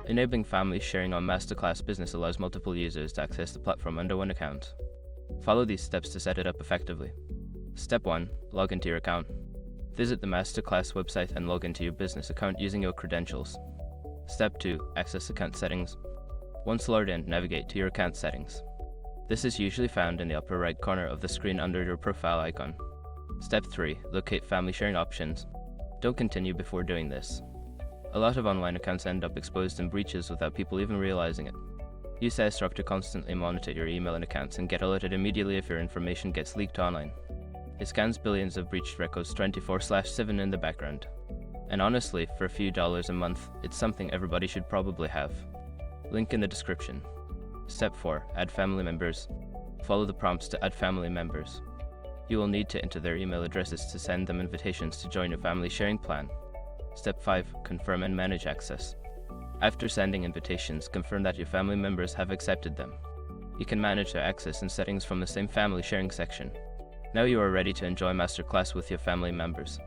Enabling family sharing on MasterClass Business allows multiple users to access the platform under one account. Follow these steps to set it up effectively. Step 1. Log into your account. Visit the MasterClass website and log into your business account using your credentials. Step 2. Access account settings. Once logged in, navigate to your account settings. This is usually found in the upper right corner of the screen under your profile icon. Step 3. Locate family sharing options. Don't continue before doing this. A lot of online accounts end up exposed in breaches without people even realizing it. Use STROC to constantly monitor your email and accounts and get alerted immediately if your information gets leaked online. It scans billions of breached records 24/7 in the background. And honestly, for a few dollars a month, it's something everybody should probably have. Link in the description. Step 4. Add family members. Follow the prompts to add family members. You will need to enter their email addresses to send them invitations to join your family sharing plan. Step 5. Confirm and manage access. After sending invitations, confirm that your family members have accepted them. You can manage their access and settings from the same family sharing section. Now you are ready to enjoy MasterClass with your family members.